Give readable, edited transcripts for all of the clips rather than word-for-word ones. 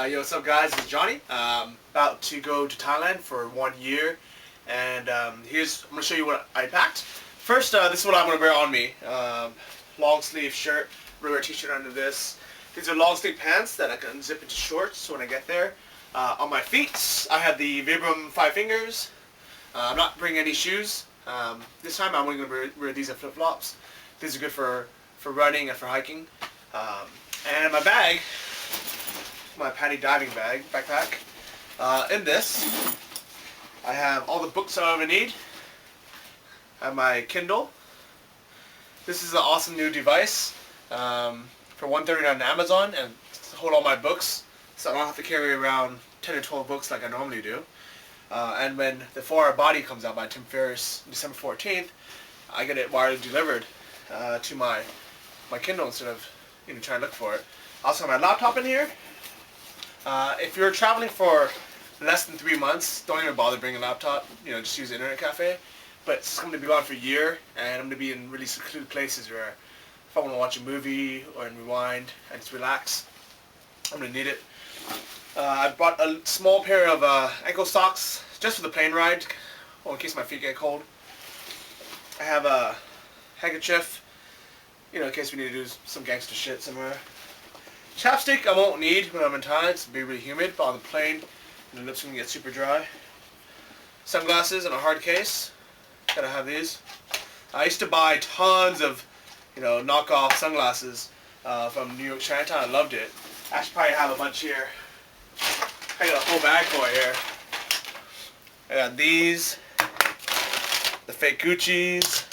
Yo, what's up guys, it's Johnny. About to go to Thailand for 1 year, and I'm going to show you what I packed. First, this is what I'm going to wear on me. Long sleeve shirt, I'm going to wear a t-shirt under this. These are long sleeve pants that I can zip into shorts when I get there. On my feet, I have the Vibram 5 fingers. I'm not bringing any shoes. This time I'm only going to wear these as flip-flops. These are good for running and for hiking. And my bag, my paddy diving bag, backpack. In this, I have all the books I'll ever need. I have my Kindle. This is an awesome new device for $139 on Amazon, and to hold all my books, so I don't have to carry around 10 or 12 books like I normally do. And when the 4-Hour Body comes out by Tim Ferris, December 14th, I get it wirelessly delivered to my Kindle instead of trying to look for it. I also have my laptop in here. If you're traveling for less than 3 months, don't even bother bringing a laptop. Just use the internet cafe. But it's going to be gone for a year, and I'm going to be in really secluded places where if I want to watch a movie or rewind and just relax, I'm going to need it. I bought a small pair of ankle socks just for the plane ride, or in case my feet get cold. I have a handkerchief, in case we need to do some gangster shit somewhere. Chapstick I won't need when I'm in Thailand, it's going to be really humid, but on the plane, the lips can get super dry. Sunglasses in a hard case, gotta have these. I used to buy tons of, knockoff sunglasses from New York Chinatown. I loved it. I actually probably have a bunch here. I got a whole bag full here. I got these, the fake Gucci's,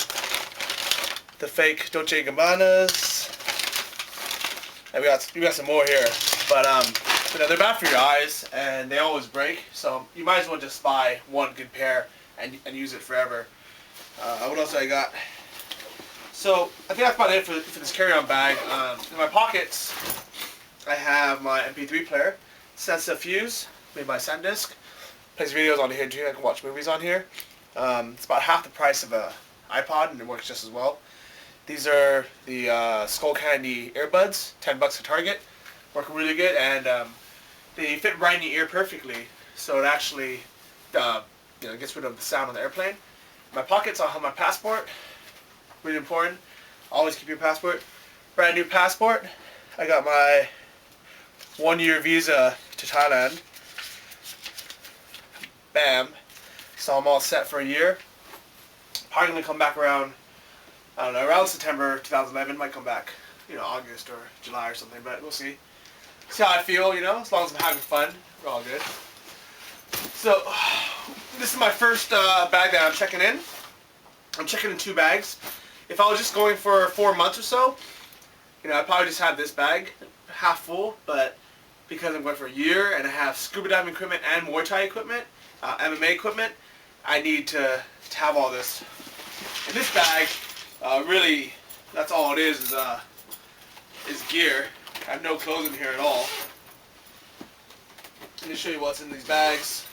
the fake Dolce & Gabbanas. And we got some more here, but they're bad for your eyes and they always break. So you might as well just buy one good pair and use it forever. What else I got? So I think that's about it for this carry-on bag. In my pockets, I have my MP3 player. That's a Fuse made by SanDisk. Plays videos on here too. I can watch movies on here. It's about half the price of an iPod, and it works just as well. These are the Skullcandy Earbuds, $10 at Target. Work really good, and they fit right in your ear perfectly. So it actually, gets rid of the sound on the airplane. In my pockets, I'll have my passport. Really important. Always keep your passport. Brand new passport. I got my 1-year visa to Thailand. Bam. So I'm all set for a year. Probably gonna come back around, I don't know, around September 2011. Might come back, August or July or something, but we'll see. See how I feel, as long as I'm having fun, we're all good. So, this is my first bag that I'm checking in. I'm checking in 2 bags. If I was just going for 4 months or so, I'd probably just have this bag half full, but because I'm going for a year and I have scuba diving equipment and Muay Thai equipment, MMA equipment, I need to have all this. In this bag, really, that's all it is gear. I have no clothes in here at all. Let me show you what's in these bags.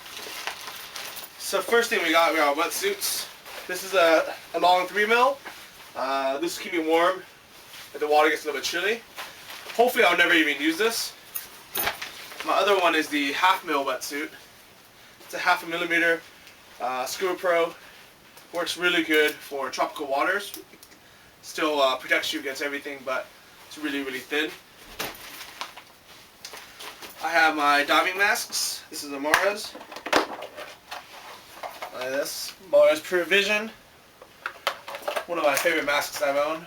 So first thing we got wetsuits. This is a long 3mm. This will keep me warm if the water gets a little bit chilly. Hopefully I'll never even use this. My other one is the 1/2mm wetsuit. It's a 1/2 millimeter Scuba Pro. Works really good for tropical waters. Still protects you against everything, but it's really, really thin. I have my diving masks. This is a Mara's. Like this. Mara's Pure Vision. One of my favorite masks I've owned.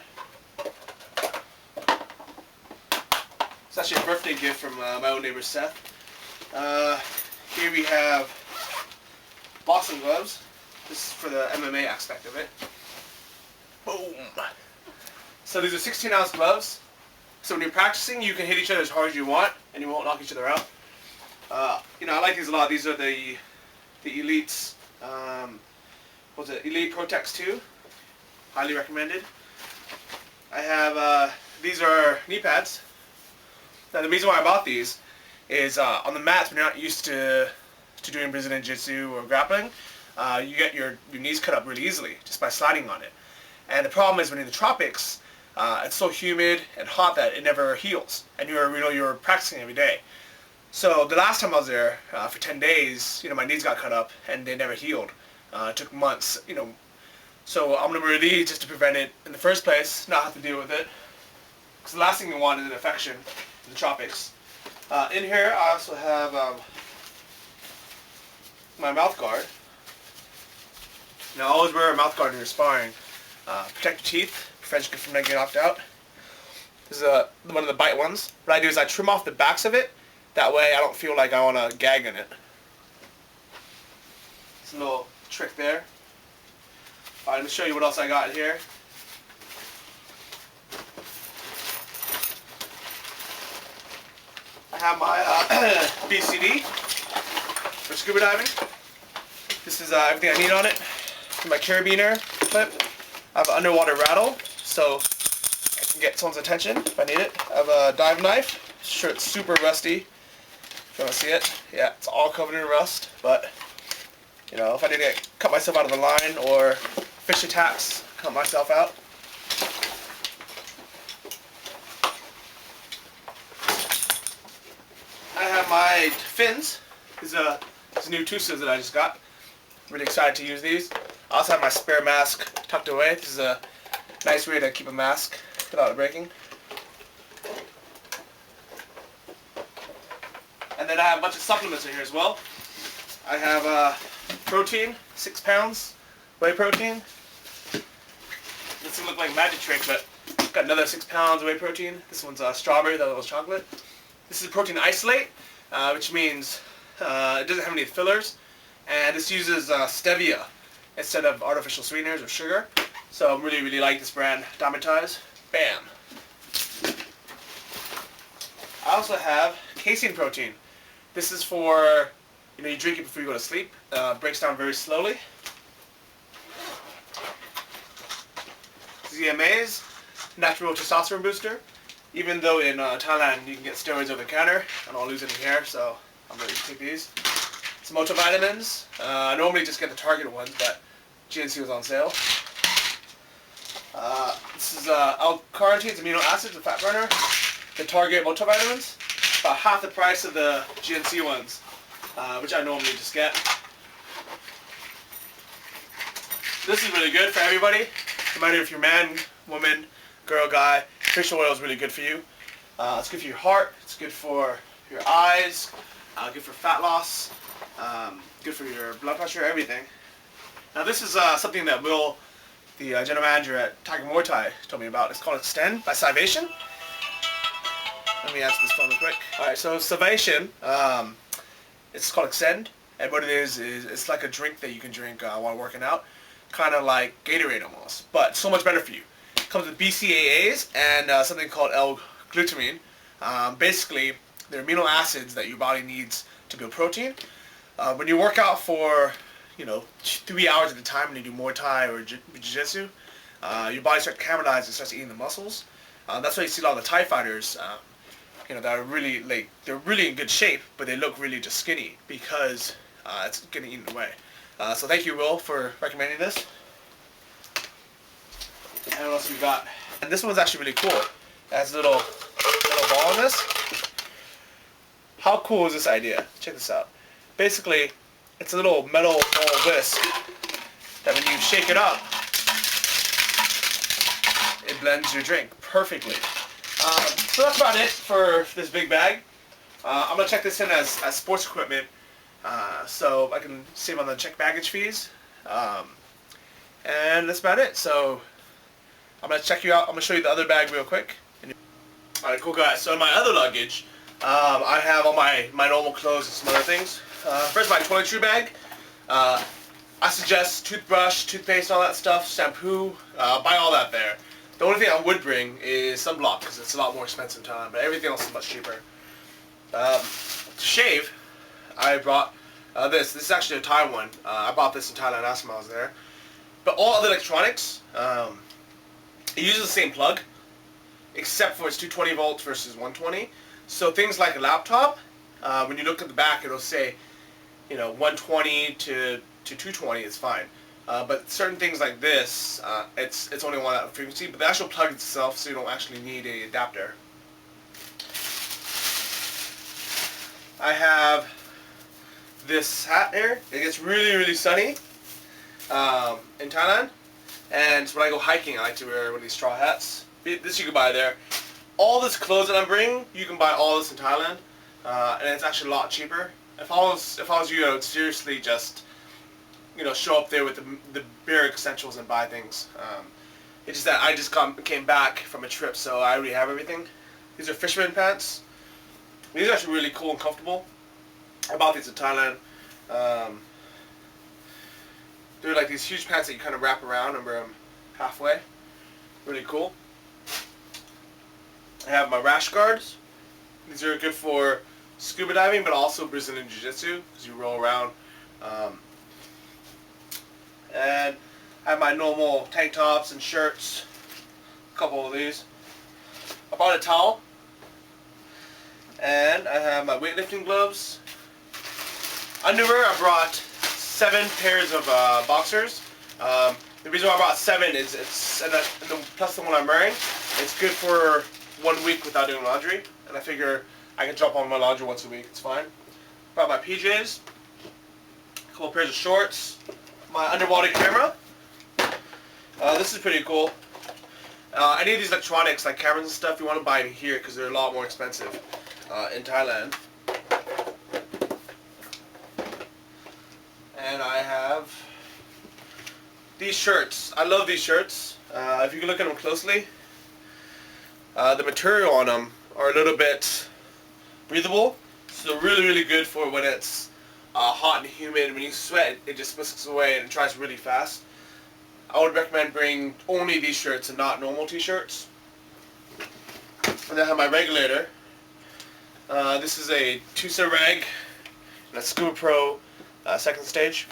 It's actually a birthday gift from my old neighbor Seth. Here we have boxing gloves. This is for the MMA aspect of it. Boom! So these are 16-ounce gloves. So when you're practicing, you can hit each other as hard as you want, and you won't knock each other out. I like these a lot. These are the Elite's, Elite Protex 2. Highly recommended. I have, these are knee pads. Now the reason why I bought these is on the mats when you're not used to doing Brazilian Jiu-Jitsu or grappling, you get your knees cut up really easily just by sliding on it. And the problem is when in the tropics, it's so humid and hot that it never heals, and you're practicing every day. So the last time I was there for 10 days, my knees got cut up and they never healed. It took months, So I'm going to remove these just to prevent it in the first place, not have to deal with it. Because the last thing we want is an infection in the tropics. In here I also have my mouth guard. Now always wear a mouth guard when you're sparring. Protect your teeth, prevents you from getting knocked out. This is one of the bite ones. What I do is I trim off the backs of it. That way I don't feel like I want to gag in it. It's a little trick there. Alright, let me show you what else I got here. I have my BCD for scuba diving. This is everything I need on it. My carabiner clip. I have an underwater rattle, so I can get someone's attention if I need it. I have a dive knife. Sure, it's super rusty. If you want to see it, yeah, it's all covered in rust. But if I need to cut myself out of the line or fish attacks, cut myself out. I have my fins. These are new Tusas that I just got. Really excited to use these. I also have my spare mask tucked away. This is a nice way to keep a mask without it breaking. And then I have a bunch of supplements in here as well. I have protein, 6 pounds, whey protein. This will look like a magic trick, but I've got another 6 pounds whey protein. This one's strawberry, the other one's chocolate. This is protein isolate, which means it doesn't have any fillers, and this uses stevia instead of artificial sweeteners or sugar. So I really like this brand, Diametize. Bam! I also have casein protein. This is for, you drink it before you go to sleep. Breaks down very slowly. ZMAs, natural testosterone booster. Even though in Thailand you can get steroids over the counter, I don't lose any hair, so I'm ready to take these. Some multivitamins. I normally just get the Target ones, but GNC was on sale. This is L-carnitine, amino acids, a fat burner. The Target multivitamins, about half the price of the GNC ones, which I normally just get. This is really good for everybody, no matter if you're man, woman, girl, guy. Fish oil is really good for you. It's good for your heart, it's good for your eyes, good for fat loss, good for your blood pressure, everything. Now this is something that Will, the general manager at Tiger Muay Thai, told me about. It's called Extend by Salvation. Let me answer this phone real quick. Alright, so Salvation, it's called Extend, and what it is it's like a drink that you can drink while working out. Kind of like Gatorade almost, but so much better for you. It comes with BCAAs and something called L-glutamine. Basically, they're amino acids that your body needs to build protein. When you work out for 3 hours at a time when you do Muay Thai or Jiu-Jitsu, your body starts to caramelize and starts eating the muscles. That's why you see a lot of the Thai fighters, that are really they're really in good shape, but they look really just skinny because it's getting eaten away. So thank you, Will, for recommending this. And what else we got? And this one's actually really cool. It has a little ball on this. How cool is this idea? Check this out. Basically, it's a little metal ball whisk that when you shake it up, it blends your drink perfectly. So that's about it for this big bag. I'm going to check this in as sports equipment so I can save on the checked baggage fees. And that's about it. So I'm going to check you out. I'm going to show you the other bag real quick. Alright, cool guys. So in my other luggage, I have all my normal clothes and some other things. First, my toiletry bag. I suggest toothbrush, toothpaste, all that stuff, shampoo. Buy all that there. The only thing I would bring is sunblock because it's a lot more expensive in Thailand, but everything else is much cheaper. To shave, I brought this. This is actually a Thai one. I bought this in Thailand last time I was there. But all other electronics, it uses the same plug, except for it's 220 volts versus 120. So things like a laptop, when you look at the back, it'll say, 120 to 220 is fine. But certain things like this, it's only one at frequency, but the actual plug itself, so you don't actually need an adapter. I I have this hat here. It gets really sunny in Thailand, and when I go hiking I like to wear one of these straw hats. This you can buy there. All this clothes that I'm bringing, you can buy all this in Thailand, and it's actually a lot cheaper. If I was you, I would seriously just, you know, show up there with the bare essentials and buy things. It's just that I just came back from a trip, so I already have everything. These are Fisherman Pants. These are actually really cool and comfortable. I bought these in Thailand. They're like these huge pants that you kind of wrap around and wear them halfway. Really cool. I have my Rash Guards. These are good for scuba diving, but also Brazilian Jiu-Jitsu, because you roll around. And I have my normal tank tops and shirts. A couple of these. I bought a towel. And I have my weightlifting gloves. Underwear, I brought 7 pairs of boxers. The reason why I brought 7 is plus the one I'm wearing, it's good for 1 week without doing laundry. And I figure I can jump on my laundry once a week, it's fine. Brought my PJs, a couple pairs of shorts, my underwater camera. This is pretty cool. Any of these electronics like cameras and stuff, you want to buy them here because they're a lot more expensive in Thailand. And I have these shirts. I love these shirts. If you can look at them closely, the material on them are a little bit breathable, so really good for when it's hot and humid. When you sweat, it just whisks away and it dries really fast. I would recommend bringing only these shirts and not normal t-shirts. And then I have my regulator. This is a Tusa reg and a Scuba Pro second stage.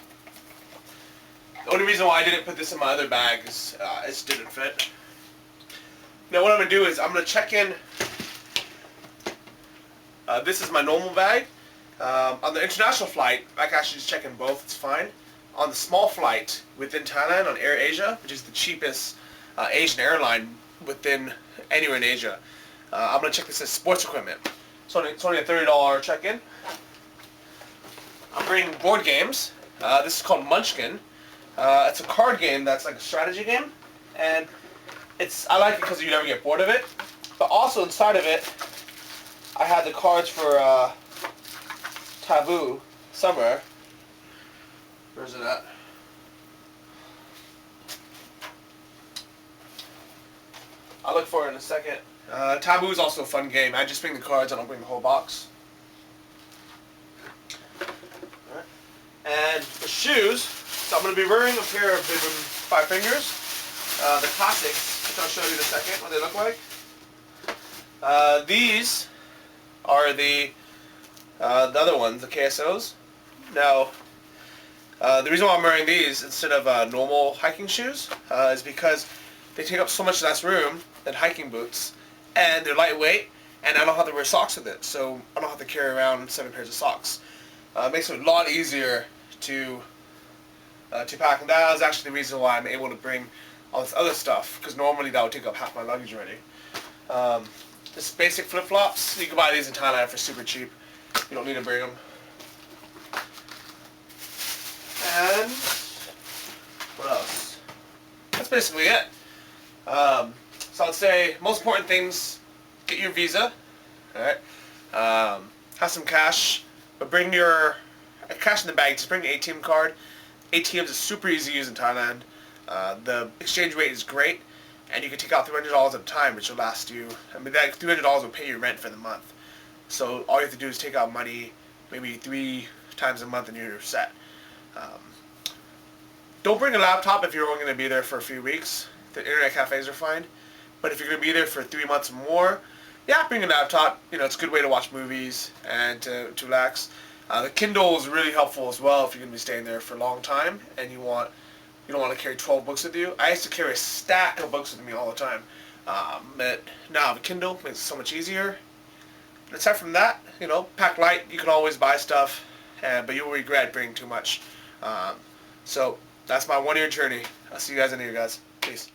The only reason why I didn't put this in my other bag is it just didn't fit. Now what I'm going to do is I'm going to check in. This is my normal bag. On the international flight, I can actually just check in both, it's fine. On the small flight within Thailand, on Air Asia, which is the cheapest Asian airline within anywhere in Asia, I'm going to check this as sports equipment. So it's only a $30 check-in. I'm bringing board games. This is called Munchkin. It's a card game that's like a strategy game, and I like it because you never get bored of it. But also inside of it, I had the cards for Taboo somewhere. Where's it at? I'll look for it in a second. Taboo is also a fun game. I just bring the cards, I don't bring the whole box. Alright. And for shoes, so I'm going to be wearing a pair of Vibram 5 Fingers. The classics, which I'll show you in a second what they look like. These are the other ones, the KSOs. Now, the reason why I'm wearing these instead of normal hiking shoes is because they take up so much less room than hiking boots, and they're lightweight, and I don't have to wear socks with it, so I don't have to carry around 7 pairs of socks. It makes it a lot easier to pack, and that is actually the reason why I'm able to bring all this other stuff, because normally that would take up half my luggage already. Just basic flip-flops, you can buy these in Thailand for super cheap. You don't need to bring them. And what else? That's basically it. So I'd say most important things: get your visa, alright? Have some cash, but bring your cash in the bag. Just bring the ATM card. ATMs is super easy to use in Thailand. The exchange rate is great, and you can take out $300 at a time, which will last you. I mean, that $300 will pay your rent for the month. So all you have to do is take out money, maybe 3 times a month, and you're set. Don't bring a laptop if you're only going to be there for a few weeks. The internet cafes are fine. But if you're going to be there for 3 months or more, yeah, bring a laptop. You know, it's a good way to watch movies and to relax. The Kindle is really helpful as well if you're going to be staying there for a long time and you don't want to carry 12 books with you. I used to carry a stack of books with me all the time. But now the Kindle makes it so much easier. But aside from that, you know, pack light. You can always buy stuff, but you'll regret bringing too much. So that's my 1-year journey. I'll see you guys in here, guys. Peace.